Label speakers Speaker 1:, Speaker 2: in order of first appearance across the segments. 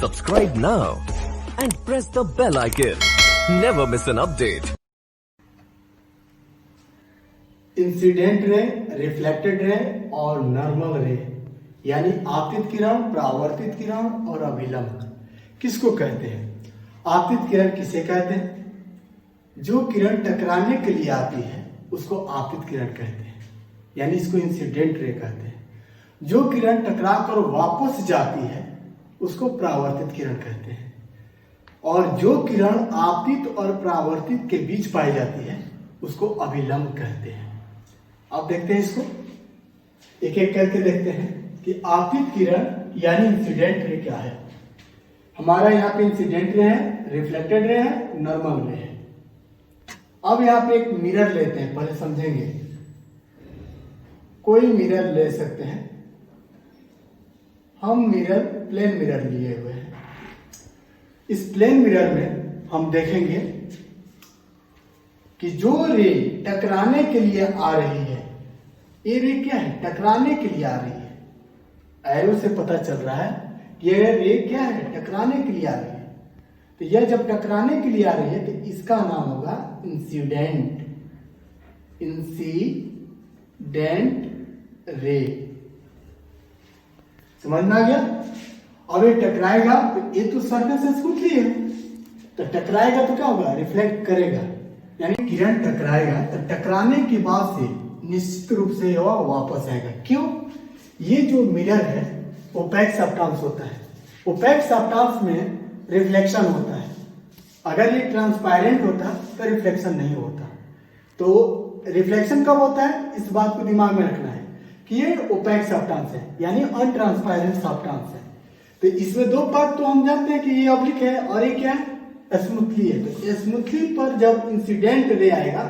Speaker 1: Subscribe now and press the bell icon. Never miss an update.
Speaker 2: Incident ray, reflected रे और normal रे यानी आपतित किरण, परावर्तित किरण और अभिलंब किसको कहते हैं? आपतित किरण किसे कहते हैं? जो किरण टकराने के लिए आती है उसको आपतित किरण कहते हैं, यानी इसको इंसिडेंट रे कहते हैं। जो किरण टकरा कर वापस जाती है उसको परावर्तित किरण कहते हैं, और जो किरण आपतित और परावर्तित के बीच पाई जाती है उसको अभिलंब कहते हैं। अब देखते हैं इसको एक एक करके देखते हैं कि आपतित किरण यानी इंसिडेंट रे क्या है। हमारा यहाँ पे इंसिडेंट रे है, रिफ्लेक्टेड रे है, नॉर्मल रे है। अब यहाँ पे एक मिरर लेते हैं, पहले समझेंगे। कोई मिरर ले सकते हैं, हम मिरर प्लेन मिरर लिए हुए हैं। इस प्लेन मिरर में हम देखेंगे कि जो रे टकराने के लिए आ रही है, ये रे क्या है? टकराने के लिए आ रही है। एरो से पता चल रहा है ये रे क्या है? टकराने के लिए आ रही है। तो यह जब टकराने के लिए आ रही है तो इसका नाम होगा इंसिडेंट, इंसिडेंट रे। समझ में आ गया? अब ये टकराएगा तो ये तो सरफेस से स्मूथली है, तो टकराएगा तो क्या होगा? रिफ्लेक्ट करेगा, यानी किरण टकराएगा तो टकराने के बाद से निश्चित रूप से यह वापस आएगा। क्यों? ये जो मिरर है ओपेक सबस्टेंस होता है। ओपेक सबस्टेंस में रिफ्लेक्शन होता है। अगर ये ट्रांसपेरेंट होता तो रिफ्लेक्शन नहीं होता। तो रिफ्लेक्शन कब होता है, इस बात को दिमाग में रखना है कि ये ओपेक सबस्टेंस है, यानी अनट्रांसपेरेंट सबस्टेंस है। तो इसमें दो पार्ट तो हम जानते हैं कि ये ऑब्लिक है और ये क्या है? स्मूथली है। तो स्मूथली पर जब इंसिडेंट रे आएगा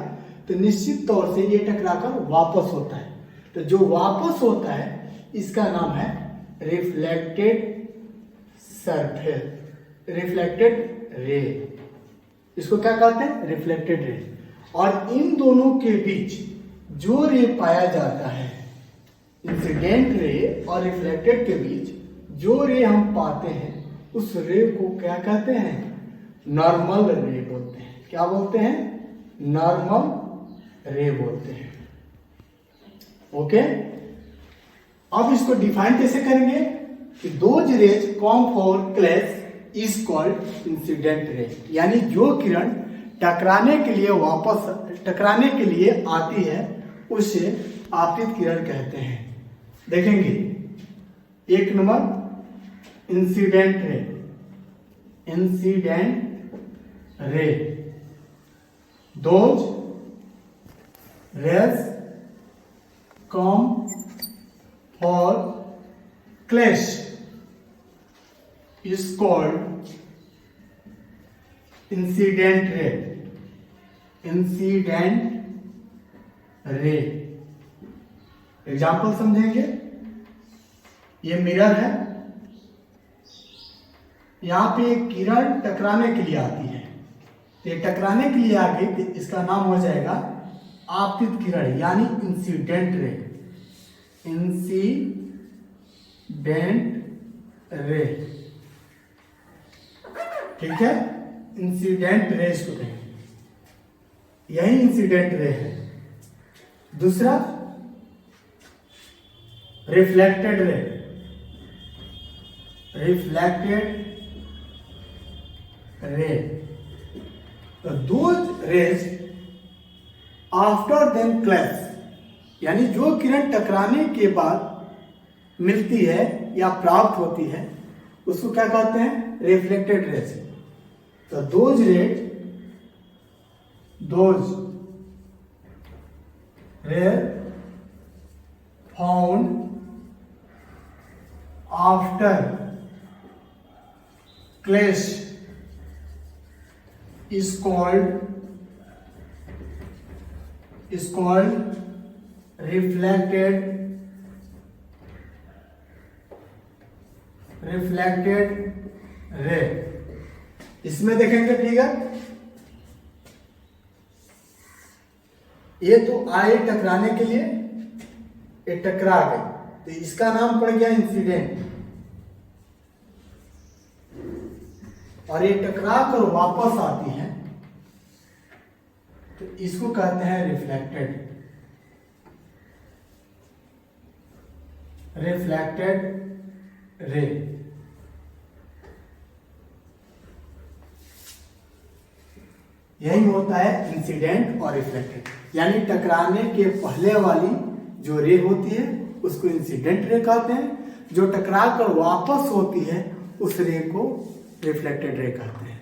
Speaker 2: तो निश्चित तौर से ये टकराकर वापस होता है। तो जो वापस होता है इसका नाम है रिफ्लेक्टेड सरफेस, रिफ्लेक्टेड रे। इसको क्या कहते हैं? Reflected ray. और इन दोनों के बीच जो रे पाया जाता है, इंसिडेंट रे और रिफ्लेक्टेड के बीच जो रे हम पाते हैं उस रे को क्या कहते हैं? नॉर्मल रे बोलते हैं। क्या बोलते हैं? नॉर्मल रे बोलते हैं। ओके, अब इसको डिफाइन कैसे करेंगे कि those rays come for class is called incident ray, यानी जो किरण टकराने के लिए वापस टकराने के लिए आती है उसे आपतित किरण कहते हैं। देखेंगे एक number incident ray, incident ray, those rays come for clash is called incident ray, incident ray। Example समझेंगे। ये मिरर है, यहां पे एक किरण टकराने के लिए आती है, तो ये टकराने के लिए आ गई तो इसका नाम हो जाएगा आपतित किरण, यानी इंसिडेंट रे, इंसिडेंट रे। ठीक है, इंसिडेंट रे इसको कहेंगे, यही इंसिडेंट रे है। दूसरा रिफ्लेक्टेड रे, रिफ्लेक्टेड रे। तो those rays after then clash, यानी जो किरण टकराने के बाद मिलती है या प्राप्त होती है उसको क्या कहते हैं? Reflected rays. तो those rays found after clash is called reflected ray। इसमें देखेंगे फिगर, ये तो आए टकराने के लिए, ये टकरा गई तो इसका नाम पड़ गया इंसिडेंट। और ये टकरा कर वापस आती है तो इसको कहते हैं रिफ्लेक्टेड रे। यही होता है इंसिडेंट और रिफ्लेक्टेड, यानी टकराने के पहले वाली जो रे होती है उसको इंसिडेंट रे कहते हैं, जो टकरा कर वापस होती है उस रे को रिफ्लेक्टेड रे कहते हैं।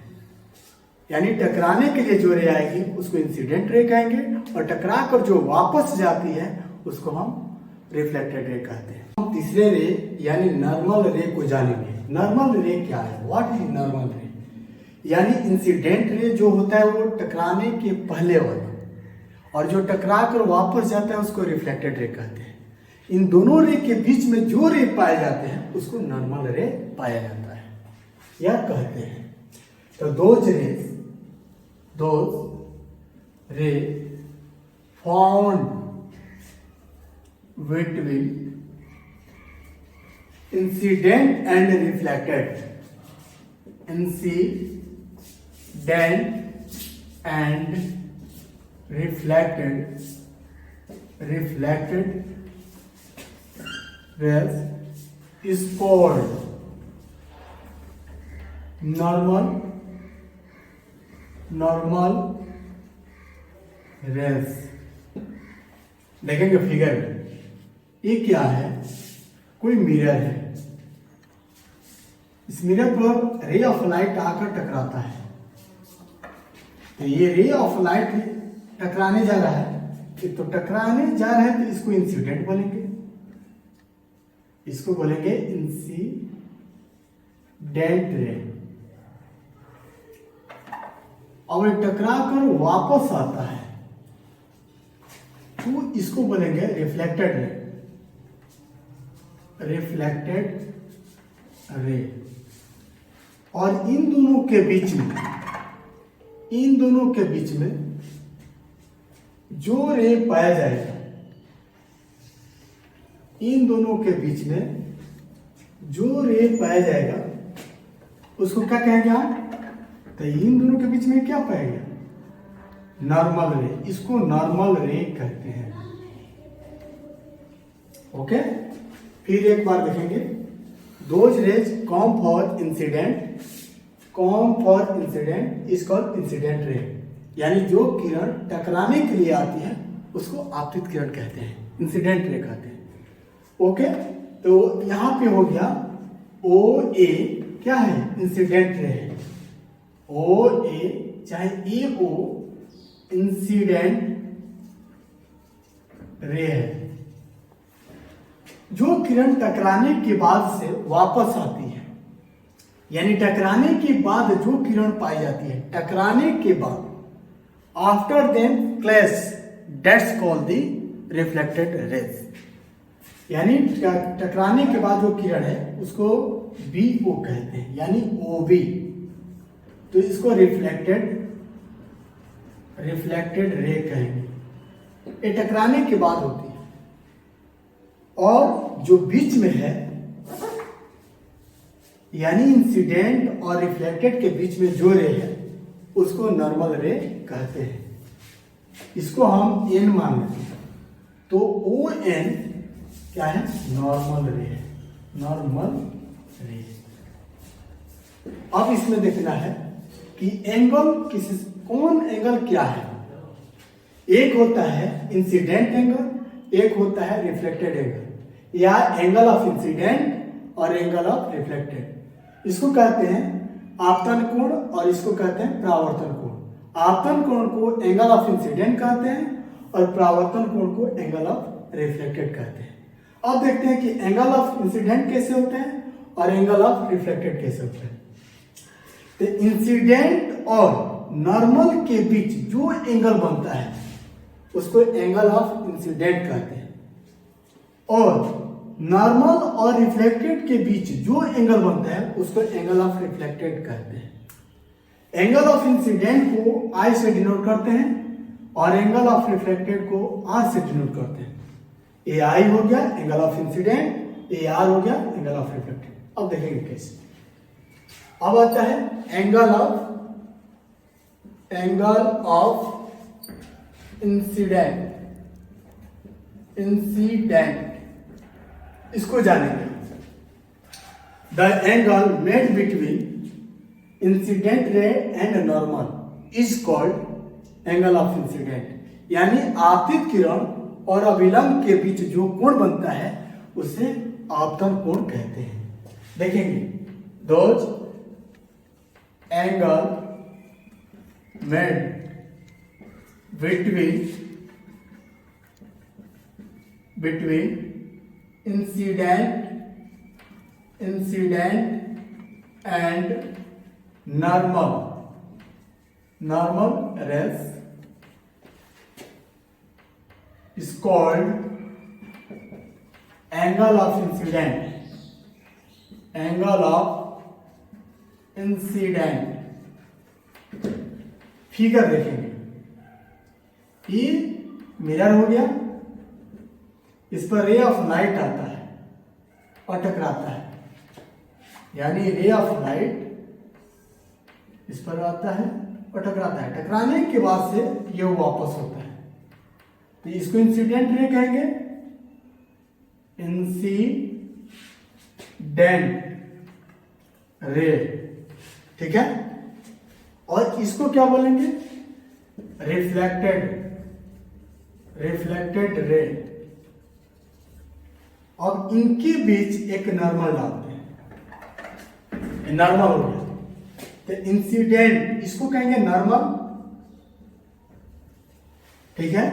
Speaker 2: यानी टकराने के लिए जो रे आएगी उसको इंसिडेंट रे कहेंगे और टकरा कर जो वापस जाती है उसको हम रिफ्लेक्टेड रे कहते हैं। हम तीसरे रे यानी नॉर्मल रे को जानेंगे। नॉर्मल रे क्या है? व्हाट इज नॉर्मल रे? यानी इंसिडेंट रे जो होता है वो टकराने के पहले वाला, और जो टकरा कर वापस जाता है उसको रिफ्लेक्टेड रे कहते हैं। इन दोनों रे के बीच में जो रे पाए जाते हैं उसको नॉर्मल रे पाया जाता है या कहते हैं। तो दोज रे found between incident and reflected, incident and reflected rays is called normal rays। देखेंगे फिगर में, ये क्या है? कोई मिरर है, इस मिरर पर रे ऑफ लाइट आकर टकराता है, तो ये रे ऑफ लाइट टकराने जा रहा है, तो टकराने जा रहा है तो इसको इंसिडेंट बोलेंगे, इसको बोलेंगे इंसिडेंट रे। और टकरा कर वापस आता है तो इसको बोलेंगे रिफ्लेक्टेड रे। और इन दोनों के बीच में जो रे पाया जाएगा, इन दोनों के बीच में जो रे पाया जाएगा उसको क्या कहेंगे आप? तो इन दोनों के बीच में क्या पाएगा? नॉर्मल रे। इसको नॉर्मल रे कहते हैं। ओके, फिर एक बार देखेंगे। Those rays come for incident is called incident ray. यानी जो किरण टकराने के लिए आती है उसको आपतित किरण कहते हैं, इंसिडेंट रे कहते हैं। ओके, तो यहां पे हो गया ओ ए क्या है? इंसिडेंट रे है। ओ ए चाहे ए ओ इंसिडेंट रे है, जो किरण टकराने के बाद से वापस आती है। यानी टकराने के बाद जो किरण पाई जाती है, टकराने के बाद after then clash, that's called the reflected rays. यानी टकराने के बाद जो किरण है उसको BO कहते हैं, यानी OB। तो इसको रिफ्लेक्टेड रे कहेंगे। ये टकराने के बाद होती है, और जो बीच में है यानी इंसिडेंट और रिफ्लेक्टेड के बीच में जो रे है उसको नॉर्मल रे कहते हैं। इसको हम N मान लेते हैं, तो ON क्या है? नॉर्मल रे है, नॉर्मल रे। अब इसमें देखना है कि एंगल कौन एंगल क्या है। एक होता है इंसिडेंट एंगल, एक होता है रिफ्लेक्टेड एंगल, या एंगल ऑफ इंसिडेंट और एंगल ऑफ रिफ्लेक्टेड। इसको कहते हैं आपतन कोण और इसको कहते हैं परावर्तन कोण। आपतन कोण को एंगल ऑफ इंसिडेंट कहते हैं और परावर्तन कोण को एंगल ऑफ रिफ्लेक्टेड कहते हैं। अब देखते हैं कि एंगल ऑफ इंसिडेंट कैसे होता है और एंगल ऑफ रिफ्लेक्टेड कैसे होता है। तो इंसिडेंट और नॉर्मल के बीच जो एंगल बनता है उसको एंगल ऑफ इंसिडेंट कहते हैं, और नॉर्मल और रिफ्लेक्टेड के बीच जो एंगल बनता है उसको एंगल ऑफ रिफ्लेक्टेड कहते हैं। एंगल ऑफ इंसिडेंट को I से डिनोट करते हैं और एंगल ऑफ रिफ्लेक्टेड को R से डिनोट करते हैं। ए I हो गया angle of incident, A R हो गया एंगल ऑफ रिफ्लेक्टेड। अब देखेंगे कैसे। अब आता है एंगल ऑफ इंसिडेंट इसको जानेंगे। The angle made between incident ray and normal is called angle of incident, यानी आपतित किरण और अभिलंब के बीच जो कोण बनता है उसे आपतन कोण कहते हैं। देखेंगे, those angle made between incident and normal rays is called angle of incident figure देखेंगे, ये मिरर हो गया, इस पर रे ऑफ लाइट आता है और टकराता है, यानी रे ऑफ लाइट इस पर आता है और टकराता है। टकराने के बाद से ये वापस होता है, तो इसको इंसिडेंट रे कहेंगे, इंसिडेंट रे, ठीक है। और इसको क्या बोलेंगे, रिफ्लेक्टेड रे। अब इनके बीच एक नॉर्मल डालते हैं, नॉर्मल हो गया, तो इंसिडेंट इसको कहेंगे नॉर्मल, ठीक है।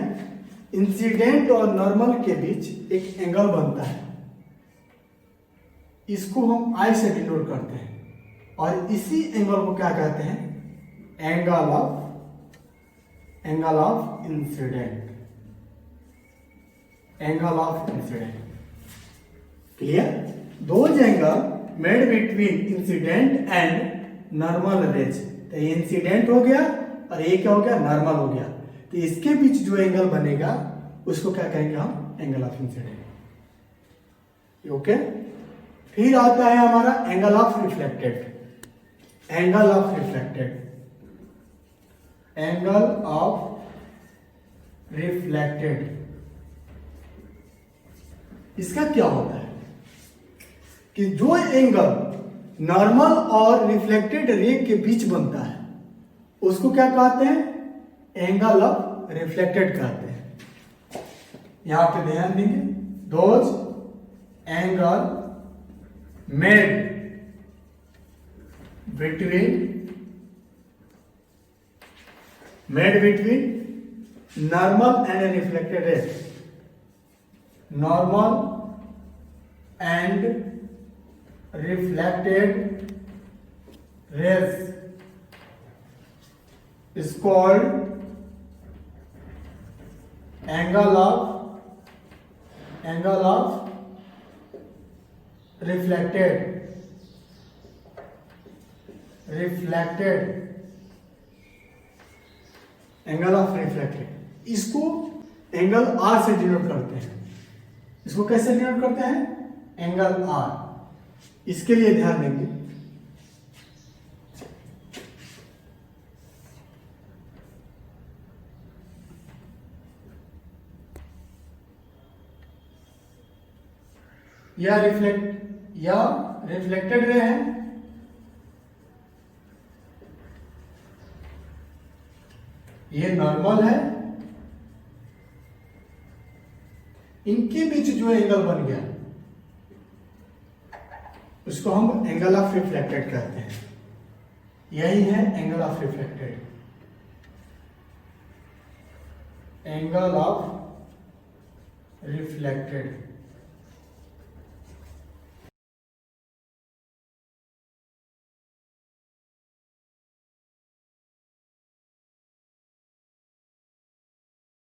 Speaker 2: इंसिडेंट और नॉर्मल के बीच एक एंगल बनता है, इसको हम आई से डिनोट करते हैं, और इसी एंगल को क्या कहते हैं, angle of incident. Clear? Those angle made between incident and normal rays, तो ये इंसिडेंट हो गया और ये क्या हो गया, नॉर्मल हो गया, तो इसके बीच जो एंगल बनेगा उसको क्या कहेंगे हम, एंगल ऑफ इंसिडेंट। ओके, फिर आता है हमारा एंगल ऑफ रिफ्लेक्टेड। इसका क्या होता है कि जो एंगल नॉर्मल और रिफ्लेक्टेड रे के बीच बनता है उसको क्या कहते हैं, एंगल ऑफ रिफ्लेक्टेड कहते हैं। यहां पे ध्यान देंगे, those angle made between normal and reflected raise, normal and reflected rays is called angle of reflected angle of reflected. इसको एंगल आर से डिनोट करते हैं। इसको कैसे डिनोट करते हैं, एंगल आर। इसके लिए ध्यान देंगे, या रिफ्लेक्टेड रे है, ये नॉर्मल है, इनके बीच जो एंगल बन गया उसको हम एंगल ऑफ रिफ्लेक्टेड कहते हैं। यही है angle of reflected, angle of reflected.